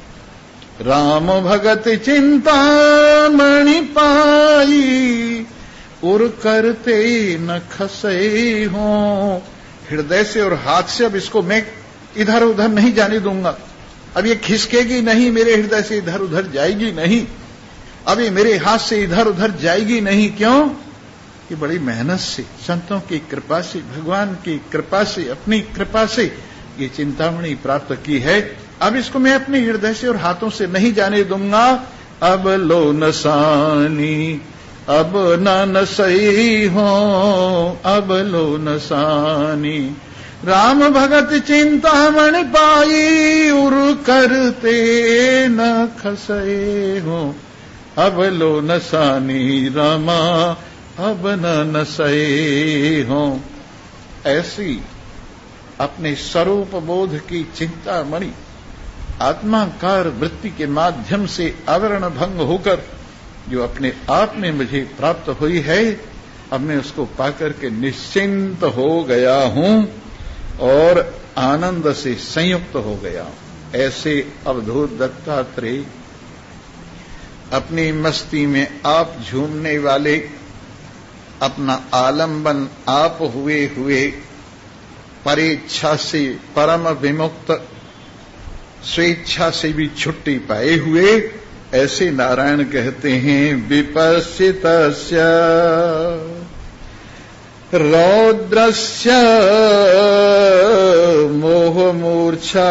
राम भगत चिंतामणि पाई, और करते न खसे हों। हृदय से और हाथ से अब इसको मैं इधर उधर नहीं जाने दूंगा। अब ये खिसकेगी नहीं, मेरे हृदय से इधर उधर जाएगी नहीं। अब ये मेरे हाथ से इधर उधर जाएगी नहीं। क्यों? कि बड़ी मेहनत से, संतों की कृपा से, भगवान की कृपा से, अपनी कृपा से ये चिंतामणि प्राप्त की है। अब इसको मैं अपने हृदय से और हाथों से नहीं जाने दूंगा। अब लो नसानी अब न नसई हो, अब लो नसानी। राम भगत चिंतामणि पाई, उर करते न खसे हो, अब लो नसानी रामा अब न नसई हो। ऐसी अपने स्वरूप बोध की चिंतामणि आत्माकार वृत्ति के माध्यम से आवरण भंग होकर जो अपने आप में मुझे प्राप्त हुई है, अब मैं उसको पाकर के निश्चिंत हो गया हूं और आनंद से संयुक्त हो गया हूं। ऐसे अवधूत दत्तात्रेय अपनी मस्ती में आप झूमने वाले, अपना आलंबन आप हुए हुए, परेच्छा से परम विमुक्त, स्वेच्छा से भी छुट्टी पाए हुए, ऐसे नारायण कहते हैं विपस्सितस्य रौद्रस्य मोहमूर्छा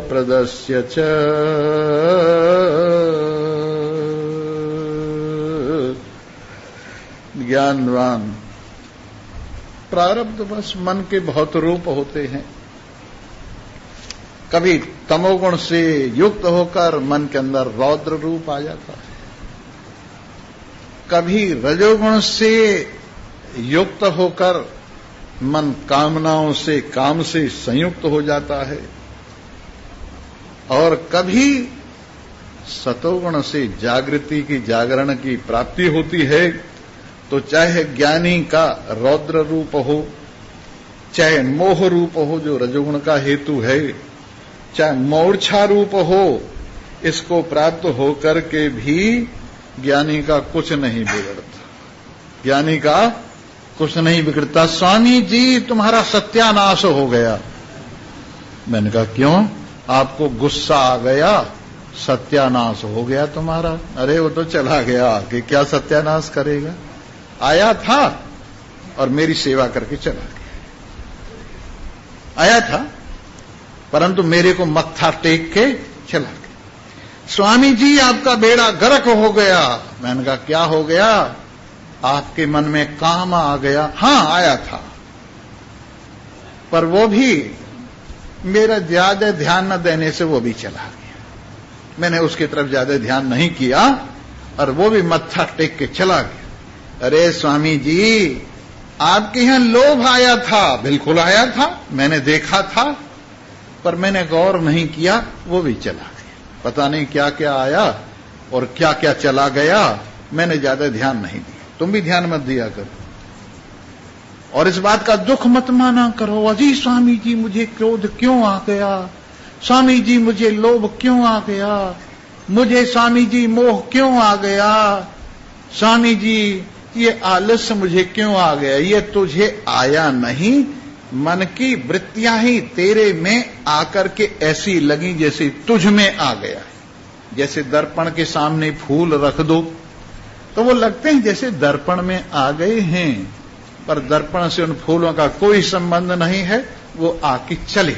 प्रदस्य च ज्ञानवान। प्रारब्धवश मन के बहुत रूप होते हैं। कभी तमोगुण से युक्त होकर मन के अंदर रौद्र रूप आ जाता है, कभी रजोगुण से युक्त होकर मन कामनाओं से, काम से संयुक्त हो जाता है, और कभी सतोगुण से जागृति की, जागरण की प्राप्ति होती है। तो चाहे ज्ञानी का रौद्र रूप हो, चाहे मोह रूप हो जो रजोगुण का हेतु है, चाहे मूर्छा रूप हो, इसको प्राप्त होकर के भी ज्ञानी का कुछ नहीं बिगड़ता। ज्ञानी का कुछ नहीं बिगड़ता। स्वामी जी तुम्हारा सत्यानाश हो गया। मैंने कहा क्यों? आपको गुस्सा आ गया, सत्यानाश हो गया तुम्हारा। अरे वो तो चला गया, कि क्या सत्यानाश करेगा? आया था और मेरी सेवा करके चला गया। आया था परंतु मेरे को मत्था टेक के चला गया। स्वामी जी आपका बेड़ा गर्क हो गया। मैंने कहा क्या हो गया? आपके मन में काम आ गया। हां आया था, पर वो भी मेरा ज्यादा ध्यान न देने से वो भी चला गया। मैंने उसकी तरफ ज्यादा ध्यान नहीं किया और वो भी मत्था टेक के चला गया। अरे स्वामी जी आपके यहां लोभ आया था। बिल्कुल आया था, मैंने देखा था, पर मैंने गौर नहीं किया, वो भी चला गया। पता नहीं क्या क्या आया और क्या क्या चला गया, मैंने ज्यादा ध्यान नहीं दिया। तुम भी ध्यान मत दिया करो और इस बात का दुख मत माना करो। अजी स्वामी जी मुझे क्रोध क्यों आ गया, स्वामी जी मुझे लोभ क्यों आ गया, मुझे स्वामी जी मोह क्यों आ गया, स्वामी जी ये आलस्य मुझे क्यों आ गया। ये तुझे आया नहीं, मन की वृत्तियां ही तेरे में आकर के ऐसी लगी जैसे तुझ में आ गया है। जैसे दर्पण के सामने फूल रख दो तो वो लगते हैं जैसे दर्पण में आ गए हैं, पर दर्पण से उन फूलों का कोई संबंध नहीं है, वो आके चले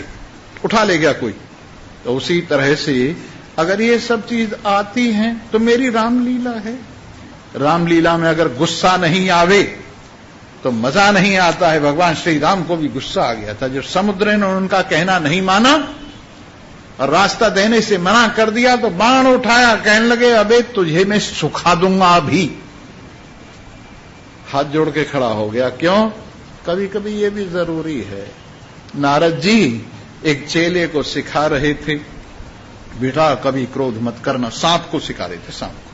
उठा ले गया कोई। तो उसी तरह से अगर ये सब चीज आती हैं तो मेरी रामलीला है। रामलीला में अगर गुस्सा नहीं आवे तो मजा नहीं आता है। भगवान श्री राम को भी गुस्सा आ गया था जब समुद्र ने उनका कहना नहीं माना और रास्ता देने से मना कर दिया तो बाण उठाया, कहने लगे अबे तुझे मैं सुखा दूंगा अभी। हाथ जोड़ के खड़ा हो गया। क्यों? कभी कभी ये भी जरूरी है। नारद जी एक चेले को सिखा रहे थे, बेटा कभी क्रोध मत करना। सांप को सिखा रहे थे, सांप को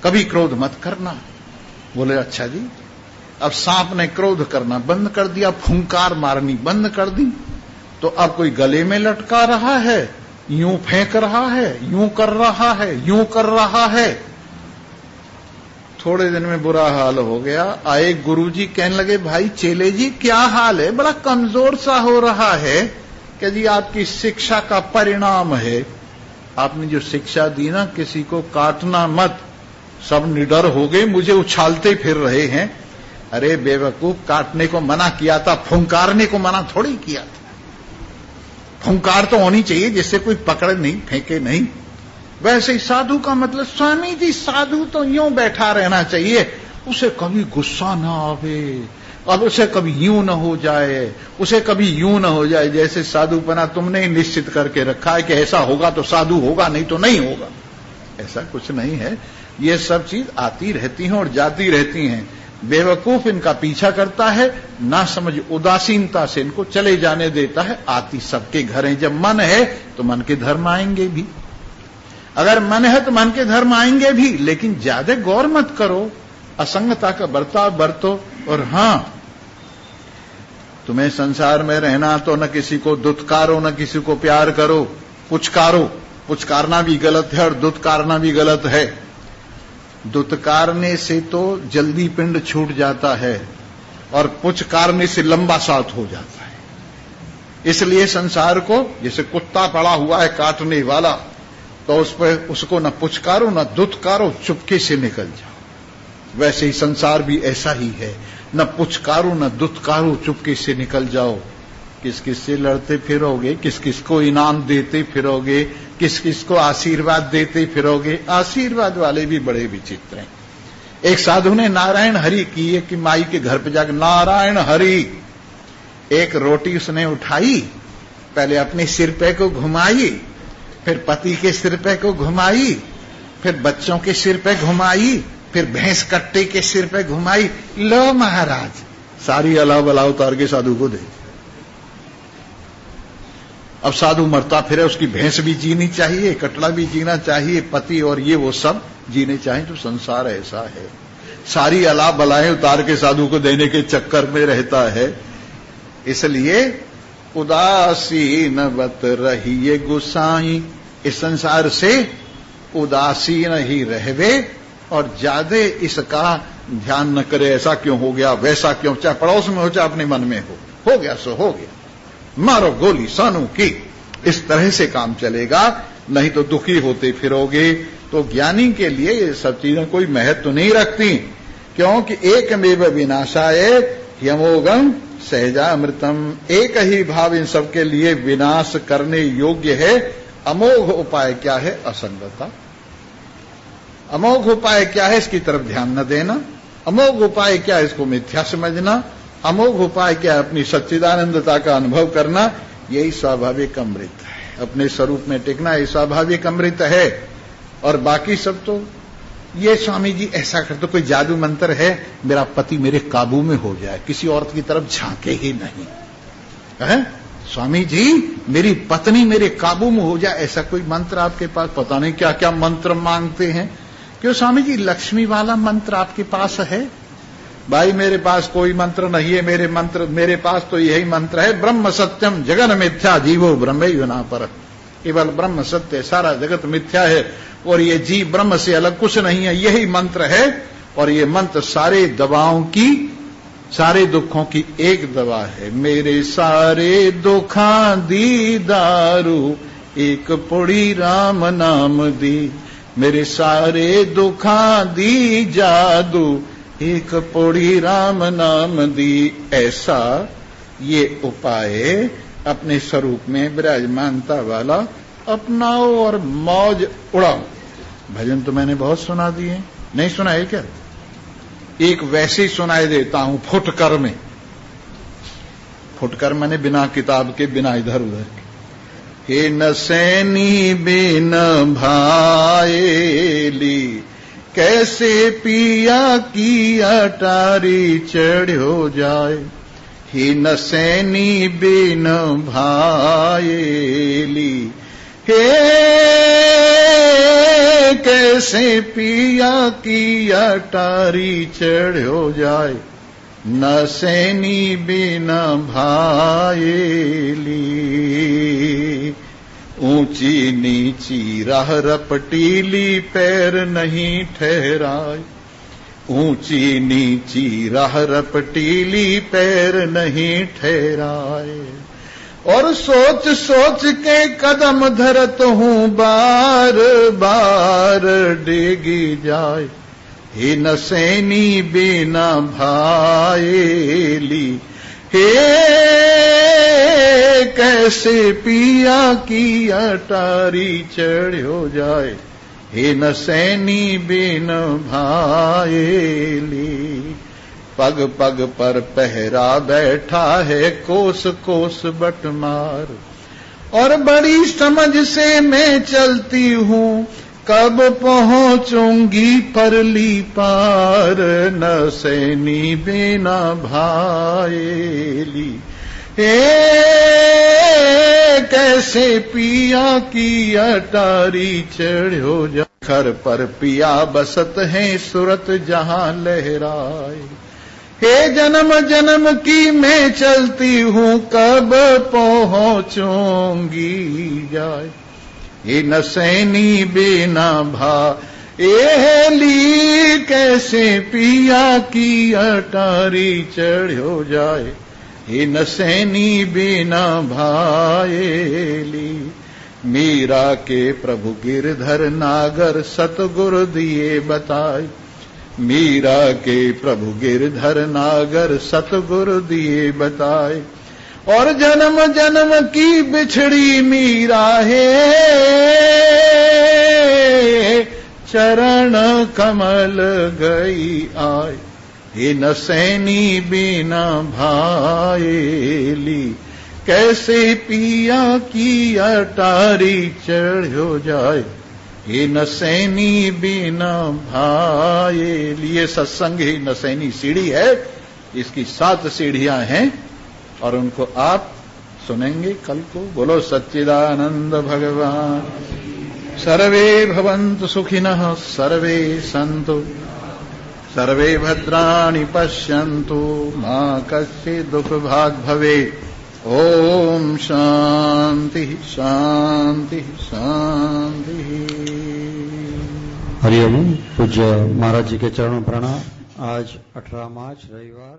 कभी क्रोध मत करना। बोले अच्छा जी। अब सांप ने क्रोध करना बंद कर दिया, फुंकार मारनी बंद कर दी, तो अब कोई गले में लटका रहा है, यूं फेंक रहा है, यूं कर रहा है, यूं कर रहा है। थोड़े दिन में बुरा हाल हो गया। आए गुरुजी, कहने लगे भाई चेले जी क्या हाल है, बड़ा कमजोर सा हो रहा है। कि जी आपकी शिक्षा का परिणाम है। आपने जो शिक्षा दी ना, किसी को काटना मत, सब निडर हो गए, मुझे उछालते फिर रहे हैं। अरे बेवकूफ, काटने को मना किया था, फुंकारने को मना थोड़ी किया था। फुंकार तो होनी चाहिए जिससे कोई पकड़े नहीं, फेंके नहीं। वैसे ही साधु का मतलब, स्वामी जी साधु तो यूं बैठा रहना चाहिए, उसे कभी गुस्सा ना आवे, अब उसे कभी यूं न हो जाए, उसे कभी यूं न हो जाए। जैसे साधुपना तुमने निश्चित करके रखा है कि ऐसा होगा तो साधु होगा, नहीं तो नहीं होगा। ऐसा कुछ नहीं है। ये सब चीज आती रहती हैं और जाती रहती हैं। बेवकूफ इनका पीछा करता है, ना समझ उदासीनता से इनको चले जाने देता है। आती सबके घर है। जब मन है तो मन के धर्म आएंगे भी, अगर मन है तो मन के धर्म आएंगे भी, लेकिन ज्यादा गौर मत करो, असंगता का बर्ताव बरतो। और हां, तुम्हें संसार में रहना तो न किसी को दुत्कारो, न किसी को प्यार करो, पुचकारो। पुचकारना भी गलत है और दुत्कारना भी गलत है। दुत्कारने से तो जल्दी पिंड छूट जाता है और पुचकारने से लंबा साथ हो जाता है। इसलिए संसार को, जैसे कुत्ता पड़ा हुआ है काटने वाला, तो उस पर उसको न पुचकारो न दुत्कारो, चुपके से निकल जाओ। वैसे ही संसार भी ऐसा ही है, न पुचकारो न दुत्कारो, चुपके से निकल जाओ। किस किस से लड़ते फिरोगे, किस किस को इनाम देते फिरोगे, किस किस को आशीर्वाद देते फिरोगे। आशीर्वाद वाले भी बड़े विचित्र हैं। एक साधु ने नारायण हरि की है कि माई के घर पे जाकर नारायण हरि, एक रोटी उसने उठाई, पहले अपने सिर पे को घुमाई, फिर पति के सिर पे को घुमाई, फिर बच्चों के सिर पे घुमाई, फिर भैंस कट्टे के सिर पे घुमाई। लो महाराज, सारी अलाव बलाव उतार के साधु को दे। अब साधु मरता फिरे, उसकी भैंस भी जीनी चाहिए, कटड़ा भी जीना चाहिए, पति और ये वो सब जीने चाहिए। तो संसार ऐसा है, सारी अलाव बलाएं उतार के साधु को देने के चक्कर में रहता है। इसलिए उदासीनवत रहिए गुसाई, इस संसार से उदासीन ही रहवे और ज्यादा इसका ध्यान न करे। ऐसा क्यों हो गया, वैसा क्यों, चाहे पड़ोस में हो चाहे अपने मन में हो गया सो हो गया, मारो गोली सानू की। इस तरह से काम चलेगा, नहीं तो दुखी होते फिरोगे। तो ज्ञानी के लिए ये सब चीजें कोई महत्व तो नहीं रखती, क्योंकि एकमेव विनाशाय यमोगम सहजामृतम। एक ही भाव इन सबके लिए विनाश करने योग्य है अमोघ उपाय क्या है? असंगता। अमोघ उपाय क्या है? इसकी तरफ ध्यान न देना। अमोघ उपाय क्या है? इसको मिथ्या समझना। अमोघ उपाय क्या है? अपनी सच्चिदानंदता का अनुभव करना। यही स्वाभाविक अमृत है। अपने स्वरूप में टिकना यही स्वाभाविक अमृत है। और बाकी सब तो ये स्वामी जी ऐसा कर तो कोई जादू मंत्र है, मेरा पति मेरे काबू में हो जाए, किसी औरत की तरफ झांके ही नहीं है। स्वामी जी मेरी पत्नी मेरे काबू में हो जाए, ऐसा कोई मंत्र आपके पास? पता नहीं क्या क्या मंत्र मांगते हैं। क्यों स्वामी जी लक्ष्मी वाला मंत्र आपके पास है? भाई मेरे पास कोई मंत्र नहीं है। मेरे पास तो यही मंत्र है, ब्रह्म सत्यम जगन मिथ्या जीवो ब्रह्मैव न परः। केवल ब्रह्म सत्य, सारा जगत मिथ्या है और ये जीव ब्रह्म से अलग कुछ नहीं है। यही मंत्र है। और ये मंत्र सारे दवाओं की, सारे दुखों की एक दवा है। मेरे सारे दुखां दी दारू एक पुड़ी राम नाम दी। मेरे सारे दुखां दी जादू एक पुड़ी राम नाम दी। ऐसा ये उपाय अपने स्वरूप में विराजमानता वाला अपनाओ और मौज उड़ाओ। भजन तो मैंने बहुत सुना दिए, नहीं सुना है क्या? एक वैसे ही सुनाई देता हूं फुटकर में। फुटकर मैंने बिना किताब के, बिना इधर उधर के। हे नसैनी बिन भाएली, कैसे पिया की अटारी चढ़ो जाए। हे नसैनी बिन भाएली, हे कैसे पिया की अटारी चढ़ो जाए। नसैनी बिन भाएली, ऊंची नीची राह रपटीली पैर नहीं ठहराए। ऊंची नीची राह रपटीली पैर नहीं ठहराए। और सोच सोच के कदम धरत हूँ बार बार डिगी जाए। हे नसैनी बिना भाएली, हे कैसे पिया की अटारी चढ़ो जाए। हे नसैनी बिन भाएली, पग पग पर पहरा बैठा है कोस कोस बटमार। और बड़ी समझ से मैं चलती हूँ, कब पहुंचूंगी परली पार। नसैनी बिना भाएली, हे कैसे पिया की अटारी चढ़ो जा। खर पर पिया बसत है सुरत जहां लहराए। हे जन्म जन्म की मैं चलती हूँ, कब पहुंचूंगी जाए। हे नसैनी बिना भाएली, कैसे पिया की अटारी चढ़ो जाए। हे नसैनी बिना भाएली, मीरा के प्रभु गिरधर नागर सतगुरु दिए बताए। मीरा के प्रभु गिरधर नागर सतगुरु दिए बताए। और जन्म जन्म की बिछड़ी मीरा है, चरण कमल गई आए। हे नसैनी बिना भाएली, कैसे पिया की अटारी चढ़ो जाए। हे नसैनी बिना भाएली। ये सत्संग ही नसैनी सीढ़ी है। इसकी 7 सीढ़ियां हैं और उनको आप सुनेंगे कल को। बोलो सच्चिदानंद भगवान। सर्वे भवन्तु सुखिनः, सर्वे सन्तु, सर्वे भद्राणि पश्यन्तु, मा कश्चित् दुःखभाग् भवेत्। ओम शांति शांति शांति। हरिओम। पूज्य महाराज जी के चरणों प्रणाम। आज 18 मार्च रविवार